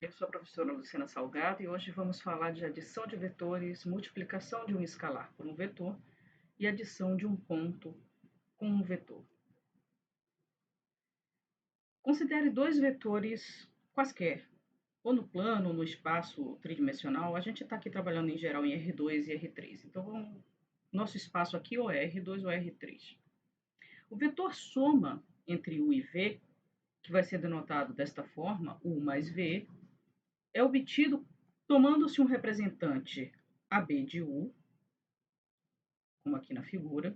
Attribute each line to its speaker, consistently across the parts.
Speaker 1: Eu sou a professora Luciana Salgado e hoje vamos falar de adição de vetores, multiplicação de um escalar por um vetor e adição de um ponto com um vetor. Considere dois vetores quaisquer, ou no plano ou no espaço tridimensional. A gente está aqui trabalhando em geral em R2 e R3. Então, nosso espaço aqui ou é R2 ou R3. O vetor soma entre U e V, que vai ser denotado desta forma, U mais V, é obtido tomando-se um representante AB de U, como aqui na figura,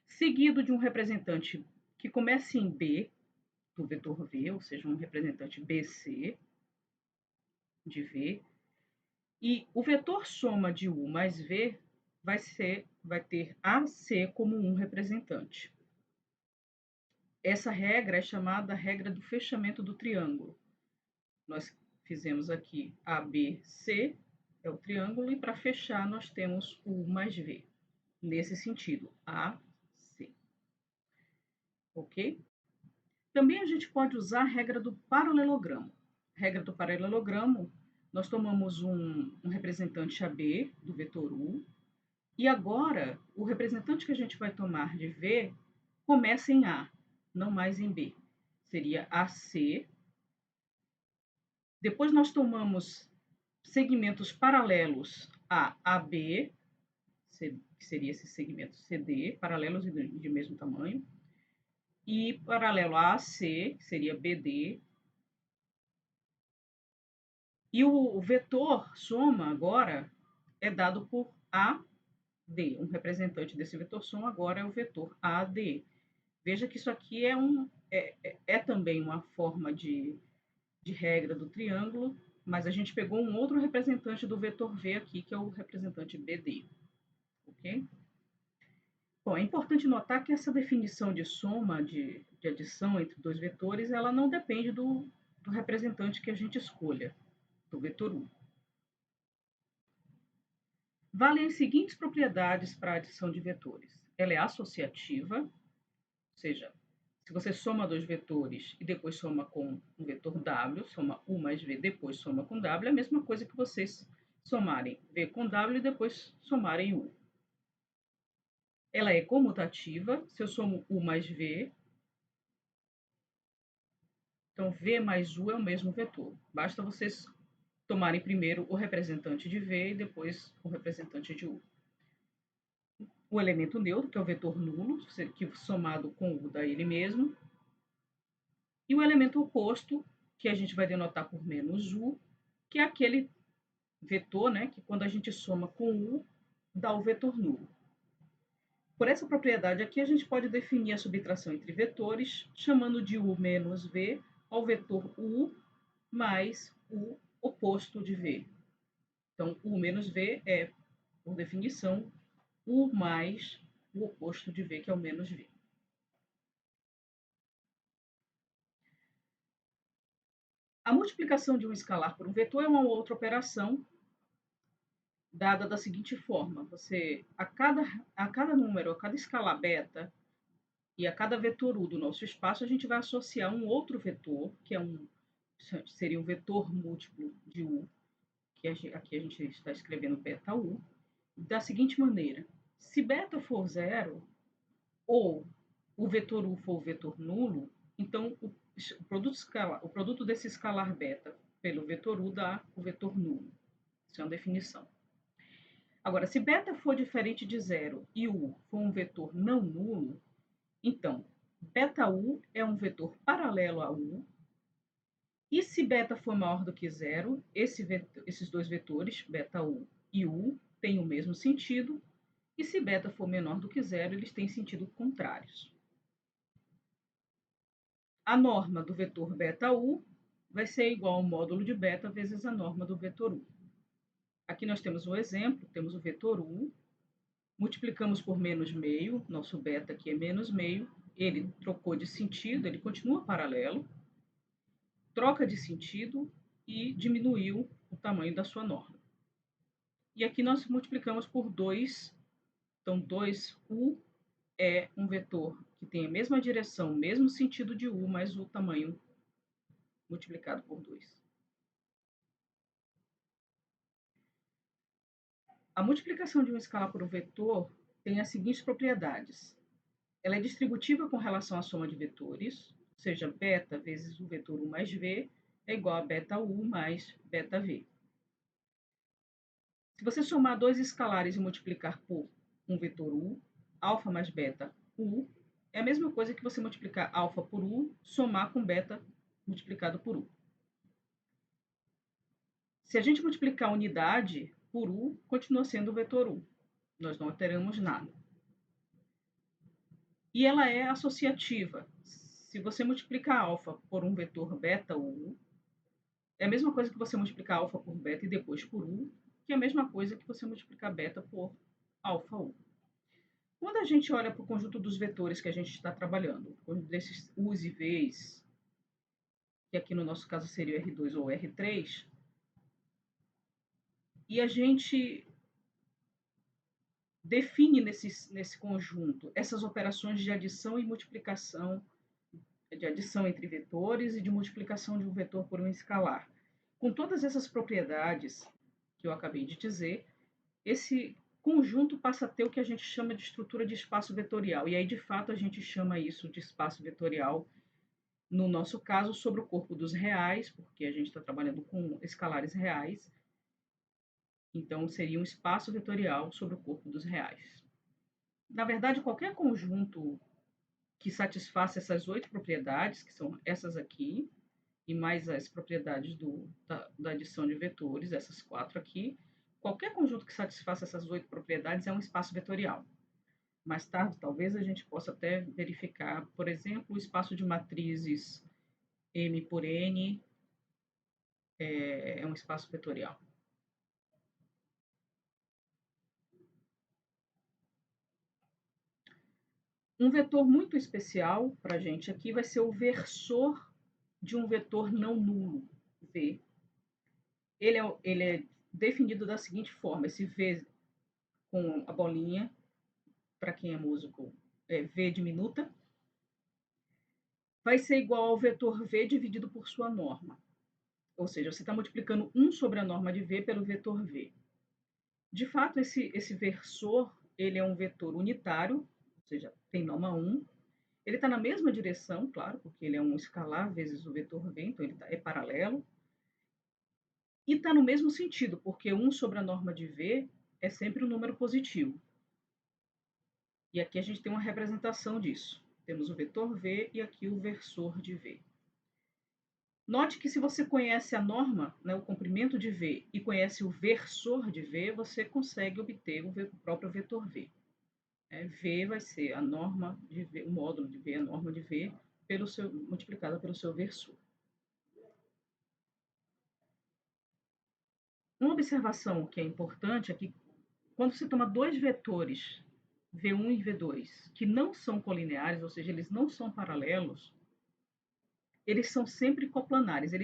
Speaker 1: seguido de um representante que comece em B, do vetor V, ou seja, um representante BC de V, e o vetor soma de U mais V vai ter AC como um representante. Essa regra é chamada regra do fechamento do triângulo. Nós fizemos aqui ABC, é o triângulo, e para fechar nós temos U mais V. Nesse sentido, A, C. Ok? Também a gente pode usar a regra do paralelogramo. Regra do paralelogramo, nós tomamos um representante AB do vetor U, e agora o representante que a gente vai tomar de V começa em A, não mais em B. Seria AC. Depois nós tomamos segmentos paralelos a AB, que seria esse segmento CD, paralelos de mesmo tamanho, e paralelo a AC, que seria BD, e o vetor soma agora é dado por AD. Um representante desse vetor soma agora é o vetor AD. Veja que isso aqui é também uma forma de regra do triângulo, mas a gente pegou um outro representante do vetor V aqui, que é o representante BD. Ok? Bom, é importante notar que essa definição de soma, de adição entre dois vetores, ela não depende do representante que a gente escolha, do vetor U. Valem as seguintes propriedades para a adição de vetores. Ela é associativa, ou seja, se você soma dois vetores e depois soma com um vetor W, soma U mais V, depois soma com W, é a mesma coisa que vocês somarem V com W e depois somarem U. Ela é comutativa, se eu somo U mais V, então V mais U é o mesmo vetor. Basta vocês tomarem primeiro o representante de V e depois o representante de U. O elemento neutro, que é o vetor nulo, que somado com U dá ele mesmo, e o elemento oposto, que a gente vai denotar por menos U, que é aquele vetor, né, que quando a gente soma com U, dá o vetor nulo. Por essa propriedade aqui, a gente pode definir a subtração entre vetores, chamando de U menos V ao vetor U mais o oposto de V. Então, U menos V é, por definição, U mais o oposto de V, que é o menos V. A multiplicação de um escalar por um vetor é uma outra operação dada da seguinte forma: você, a cada número, a cada escalar beta e a cada vetor U do nosso espaço, a gente vai associar um outro vetor, que seria um vetor múltiplo de U, que aqui a gente está escrevendo beta U, da seguinte maneira: se beta for zero, ou o vetor U for o vetor nulo, então o produto desse escalar beta pelo vetor U dá o vetor nulo. Isso é uma definição. Agora, se beta for diferente de zero e U for um vetor não nulo, então beta U é um vetor paralelo a U, e se beta for maior do que zero, esses dois vetores, beta U e U, têm o mesmo sentido, e se beta for menor do que zero, eles têm sentido contrários. A norma do vetor beta U vai ser igual ao módulo de beta vezes a norma do vetor U. Aqui nós temos um exemplo, temos o vetor U, multiplicamos por menos meio, nosso beta aqui é menos meio, ele trocou de sentido, ele continua paralelo, troca de sentido e diminuiu o tamanho da sua norma. E aqui nós multiplicamos por 2, então 2U é um vetor que tem a mesma direção, o mesmo sentido de U, mas o tamanho multiplicado por 2. A multiplicação de um escalar por um vetor tem as seguintes propriedades. Ela é distributiva com relação à soma de vetores, ou seja, beta vezes o vetor u mais v é igual a beta u mais beta v. Se você somar dois escalares e multiplicar por um vetor u, alfa mais beta u, é a mesma coisa que você multiplicar alfa por u, somar com beta multiplicado por u. Se a gente multiplicar a unidade por u, continua sendo o vetor u. Nós não alteramos nada. E ela é associativa. Se você multiplicar alfa por um vetor beta u, é a mesma coisa que você multiplicar alfa por beta e depois por u, que é a mesma coisa que você multiplicar beta por alfa u. Quando a gente olha para o conjunto dos vetores que a gente está trabalhando, o conjunto desses u's e v's, que aqui no nosso caso seria o R2 ou o R3, e a gente define nesse conjunto essas operações de adição e multiplicação, de adição entre vetores e de multiplicação de um vetor por um escalar. Com todas essas propriedades que eu acabei de dizer, esse conjunto passa a ter o que a gente chama de estrutura de espaço vetorial. E aí, de fato, a gente chama isso de espaço vetorial, no nosso caso, sobre o corpo dos reais, porque a gente está trabalhando com escalares reais. Então, seria um espaço vetorial sobre o corpo dos reais. Na verdade, qualquer conjunto que satisfaça essas 8 propriedades, que são essas aqui, e mais as propriedades da adição de vetores, essas 4 aqui, qualquer conjunto que satisfaça essas 8 propriedades é um espaço vetorial. Mais tarde, talvez a gente possa até verificar, por exemplo, o espaço de matrizes M por N é um espaço vetorial. Um vetor muito especial para a gente aqui vai ser o versor de um vetor não nulo, V. Ele é definido da seguinte forma, esse V com a bolinha, para quem é músico, é V diminuta, vai ser igual ao vetor V dividido por sua norma. Ou seja, você está multiplicando 1 sobre a norma de V pelo vetor V. De fato, esse versor ele é um vetor unitário, ou seja, tem norma 1. Ele está na mesma direção, claro, porque ele é um escalar vezes o vetor V, então ele é paralelo. E está no mesmo sentido, porque 1 sobre a norma de V é sempre um número positivo. E aqui a gente tem uma representação disso. Temos o vetor V e aqui o versor de V. Note que se você conhece a norma, né, o comprimento de V, e conhece o versor de V, você consegue obter o próprio vetor V. V vai ser a norma de V, o módulo de V, a norma de V, multiplicada pelo seu versor. Uma observação que é importante é que quando você toma dois vetores, V1 e V2, que não são colineares, ou seja, eles não são paralelos, eles são sempre coplanares.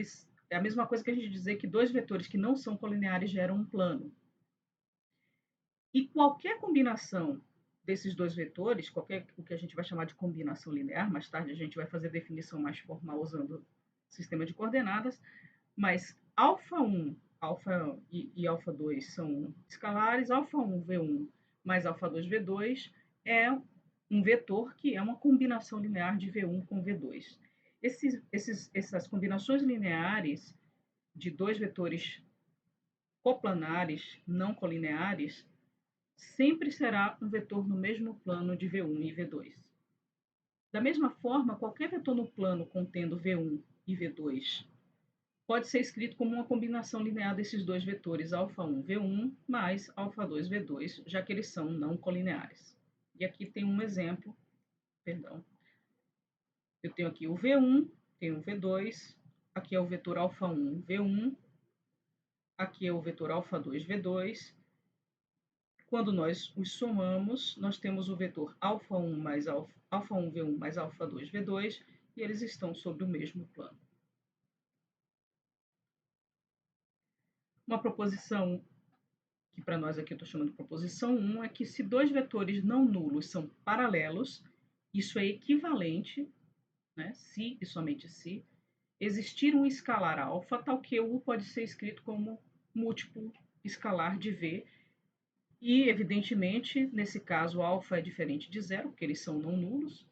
Speaker 1: É a mesma coisa que a gente dizer que dois vetores que não são colineares geram um plano. E qualquer combinação desses dois vetores, o que a gente vai chamar de combinação linear, mais tarde a gente vai fazer definição mais formal usando sistema de coordenadas, mas α1 e α2 são escalares, α1 V1 mais α2 V2 é um vetor que é uma combinação linear de V1 com V2. Essas combinações lineares de dois vetores coplanares, não colineares, sempre será um vetor no mesmo plano de V1 e V2. Da mesma forma, qualquer vetor no plano contendo V1 e V2 pode ser escrito como uma combinação linear desses dois vetores, α1, V1 mais α2, V2, já que eles são não colineares. E aqui tem um exemplo, perdão. Eu tenho aqui o V1, tenho o V2, aqui é o vetor α1, V1, aqui é o vetor α2, V2. Quando nós os somamos, nós temos o vetor α1 mais α1 V1 mais α2 V2, e eles estão sobre o mesmo plano. Uma proposição que para nós aqui eu estou chamando de proposição 1 é que se dois vetores não nulos são paralelos, isso é equivalente, né, se e somente se, existir um escalar alfa, tal que U pode ser escrito como múltiplo escalar de V, E, evidentemente, nesse caso, alfa é diferente de zero, porque eles são não nulos.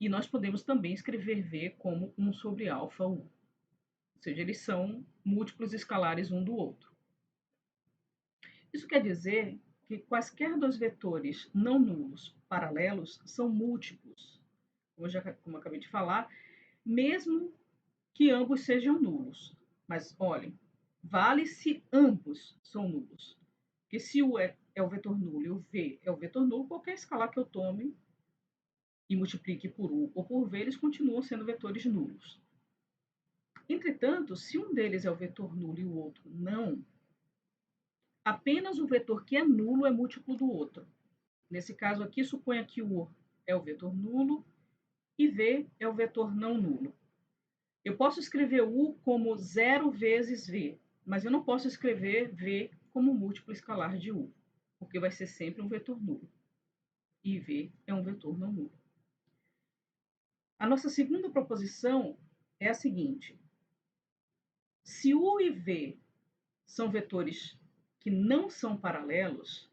Speaker 1: E nós podemos também escrever V como 1 sobre alfa U. Ou seja, eles são múltiplos escalares um do outro. Isso quer dizer que quaisquer dois vetores não nulos paralelos são múltiplos, como eu acabei de falar, mesmo que ambos sejam nulos. Mas, olhem, vale se ambos são nulos. Porque se o é o vetor nulo e o V é o vetor nulo, qualquer escalar que eu tome e multiplique por U ou por V, eles continuam sendo vetores nulos. Entretanto, se um deles é o vetor nulo e o outro não, apenas o vetor que é nulo é múltiplo do outro. Nesse caso aqui, suponha que U é o vetor nulo e V é o vetor não nulo. Eu posso escrever U como 0 vezes V, mas eu não posso escrever V como múltiplo escalar de U, porque vai ser sempre um vetor nulo. E V é um vetor não nulo. A nossa segunda proposição é a seguinte: se U e V são vetores que não são paralelos,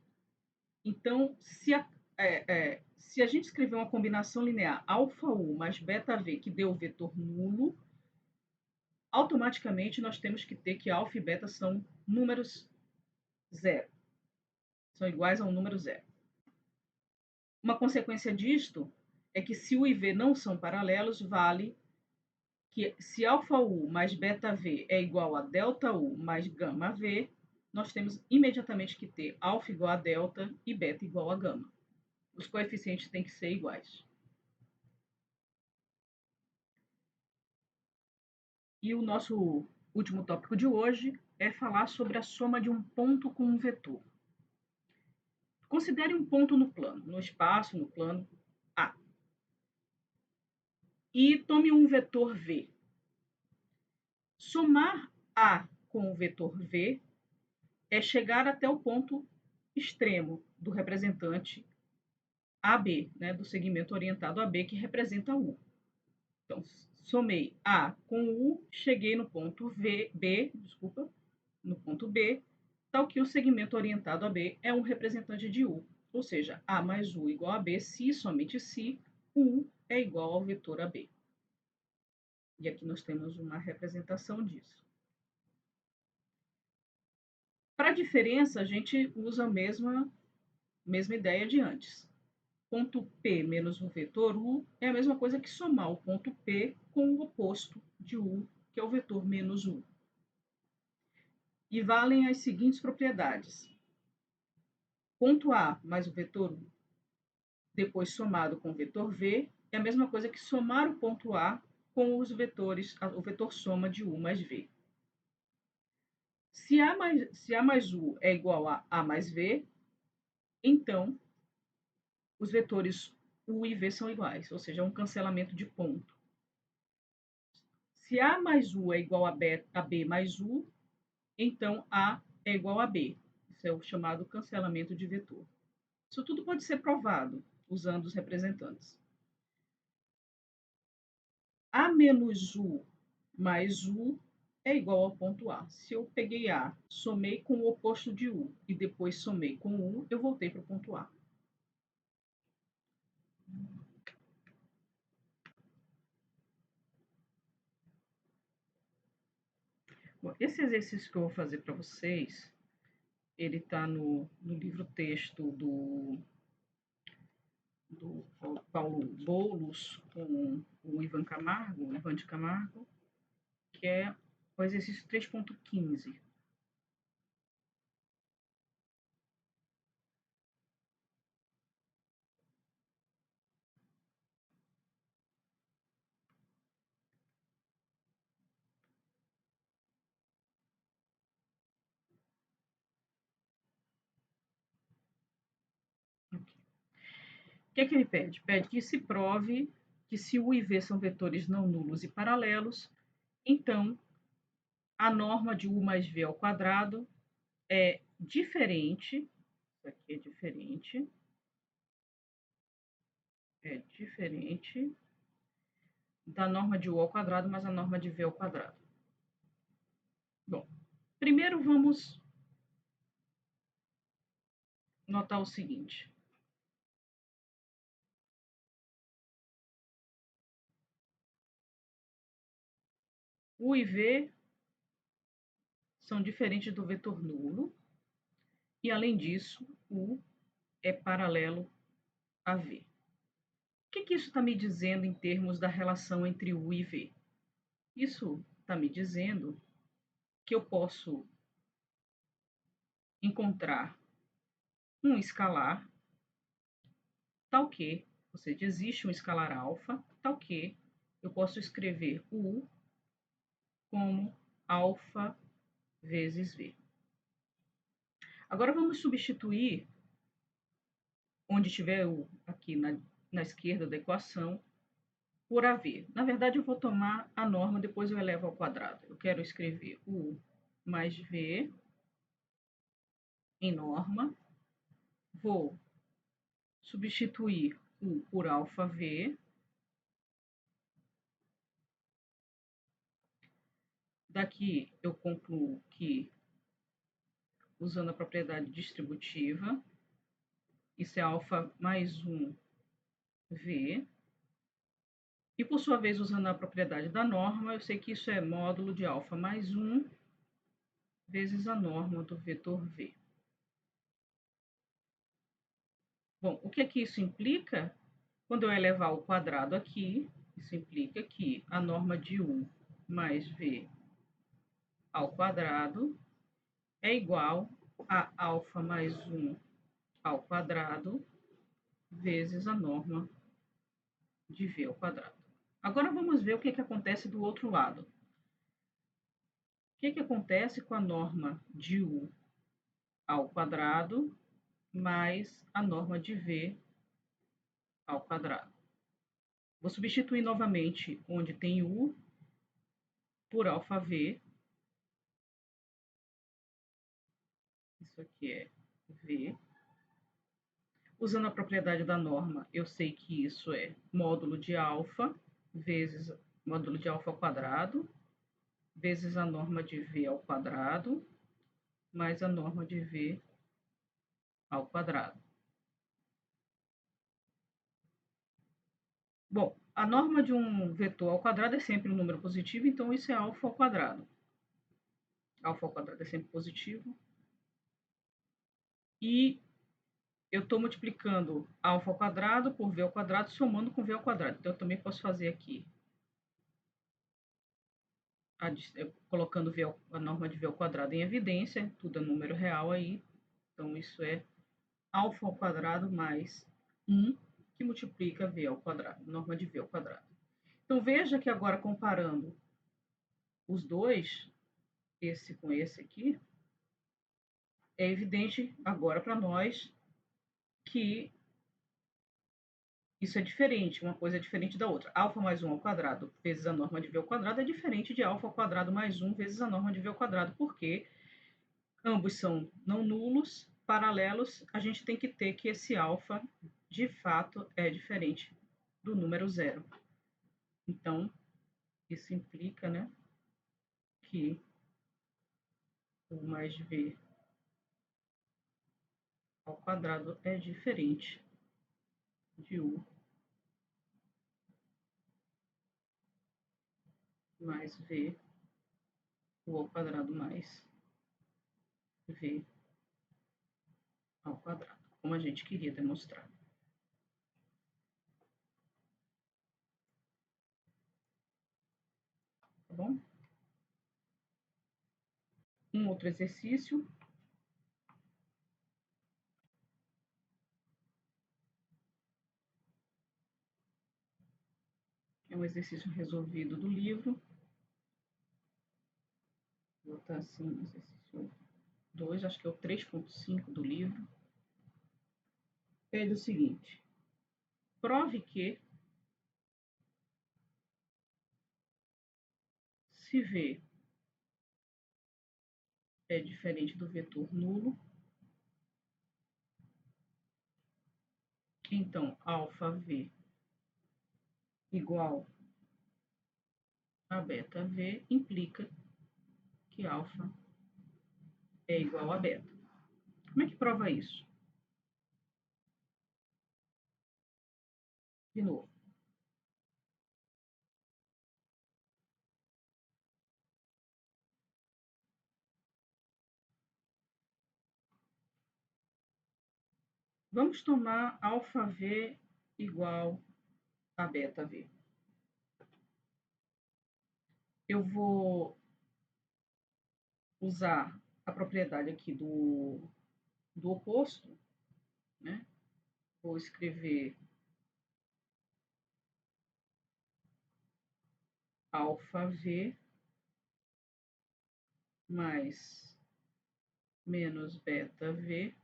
Speaker 1: então, se a gente escrever uma combinação linear alfa U mais beta V que deu o vetor nulo, automaticamente nós temos que ter que alfa e beta são números zero, são iguais a um número zero. Uma consequência disto é que se U e V não são paralelos, vale que se alfa U mais beta V é igual a delta U mais gama V, nós temos imediatamente que ter alfa igual a delta e beta igual a gama. Os coeficientes têm que ser iguais. E o nosso último tópico de hoje é falar sobre a soma de um ponto com um vetor. Considere um ponto no plano, no espaço, no plano A. E tome um vetor V. Somar A com o vetor V é chegar até o ponto extremo do representante AB, né, do segmento orientado AB, que representa U. Então, somei A com U, cheguei no ponto no ponto B, tal que o segmento orientado a B é um representante de U, ou seja, A mais U igual a B, se e somente se U é igual ao vetor AB. E aqui nós temos uma representação disso. Para a diferença, a gente usa a mesma ideia de antes. Ponto P menos o vetor U é a mesma coisa que somar o ponto P com o oposto de U, que é o vetor menos U. E valem as seguintes propriedades. Ponto A mais o vetor U, depois somado com o vetor V, é a mesma coisa que somar o ponto A com os vetores, o vetor soma de U mais V. Se A mais U é igual a A mais V, então os vetores U e V são iguais, ou seja, é um cancelamento de ponto. Se A mais U é igual a B mais U, então A é igual a B. Isso é o chamado cancelamento de vetor. Isso tudo pode ser provado usando os representantes. A menos U mais U é igual ao ponto A. Se eu peguei A, somei com o oposto de U e depois somei com U, eu voltei para o ponto A. Bom, esse exercício que eu vou fazer para vocês, ele está no livro texto do Paulo Boulos com o Ivan de Camargo, que é o exercício 3.15. O que é que ele pede? Pede que se prove que se U e V são vetores não nulos e paralelos, então a norma de U mais V ao quadrado é diferente, isso aqui é diferente da norma de U ao quadrado mais a norma de V ao quadrado. Bom, primeiro vamos notar o seguinte. U e V são diferentes do vetor nulo. E, além disso, U é paralelo a V. O que isso está me dizendo em termos da relação entre U e V? Isso está me dizendo que eu posso encontrar um escalar tal que, ou seja, existe um escalar alfa tal que eu posso escrever U como alfa vezes V. Agora vamos substituir onde tiver U aqui na esquerda da equação por AV. Na verdade, eu vou tomar a norma, depois eu elevo ao quadrado. Eu quero escrever U mais V em norma. Vou substituir U por alfa V. Daqui eu concluo que, usando a propriedade distributiva, isso é alfa mais 1 V. E, por sua vez, usando a propriedade da norma, eu sei que isso é módulo de alfa mais 1 vezes a norma do vetor V. Bom, o que é que isso implica? Quando eu elevar ao quadrado aqui, isso implica que a norma de U mais V ao quadrado é igual a alfa mais 1 ao quadrado vezes a norma de V ao quadrado. Agora vamos ver o que acontece do outro lado. O que acontece com a norma de U ao quadrado mais a norma de V ao quadrado? Vou substituir novamente onde tem U por alfa V. Isso aqui é V. Usando a propriedade da norma, eu sei que isso é módulo de alfa vezes módulo de alfa ao quadrado, vezes a norma de V ao quadrado, mais a norma de V ao quadrado. Bom, a norma de um vetor ao quadrado é sempre um número positivo, então isso é alfa ao quadrado. Alfa ao quadrado é sempre positivo. E eu estou multiplicando alfa ao quadrado por V ao quadrado, somando com V ao quadrado. Então, eu também posso fazer aqui, colocando a norma de V ao quadrado em evidência, tudo é número real aí. Então, isso é alfa ao quadrado mais 1, que multiplica V ao quadrado, norma de V ao quadrado. Então, veja que agora, comparando os dois, esse com esse aqui, é evidente agora para nós que isso é diferente, uma coisa é diferente da outra. Alfa mais 1 ao quadrado vezes a norma de V ao quadrado é diferente de alfa ao quadrado mais 1 vezes a norma de V ao quadrado, porque ambos são não nulos, paralelos, a gente tem que ter que esse alfa, de fato, é diferente do número zero. Então, isso implica, né, que U mais V ao quadrado é diferente de U mais V, U ao quadrado mais V ao quadrado, como a gente queria demonstrar. Tá bom? Um outro exercício. É um exercício resolvido do livro. Vou botar assim, exercício 2, acho que é o 3.5 do livro. Pede o seguinte: prove que, se V é diferente do vetor nulo, então alfa V igual a beta V implica que alfa é igual a beta. Como é que prova isso? de novo. Vamos tomar αv igual a βv. Eu vou usar a propriedade aqui do oposto, né? Vou escrever αv mais menos βv.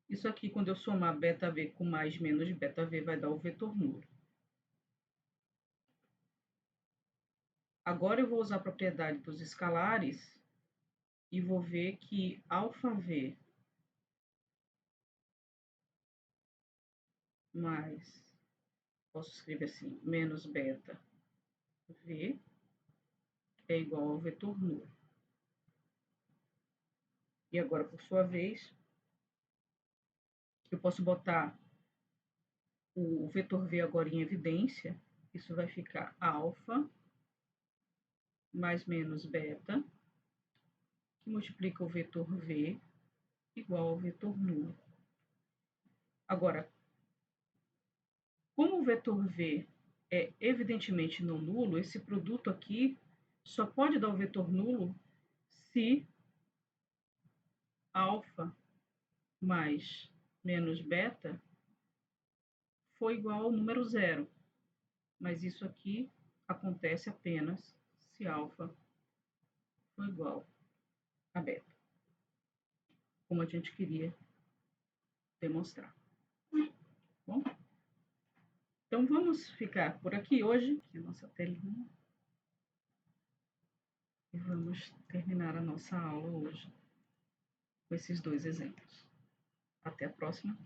Speaker 1: Isso aqui, quando eu somar βv com mais menos βv, vai dar o vetor nulo. Agora eu vou usar a propriedade dos escalares e vou ver que αv mais, posso escrever assim, menos beta v é igual ao vetor nulo. E agora, por sua vez, eu posso botar o vetor v agora em evidência. Isso vai ficar alfa mais menos beta, que multiplica o vetor v igual ao vetor nulo. Agora, como o vetor v é evidentemente não nulo, esse produto aqui só pode dar o vetor nulo se alfa mais menos beta for igual ao número zero. Mas isso aqui acontece apenas se alfa for igual a beta, como a gente queria demonstrar. Bom, então vamos ficar por aqui hoje, aqui a nossa telinha, e vamos terminar a nossa aula hoje com esses dois exemplos. Até a próxima.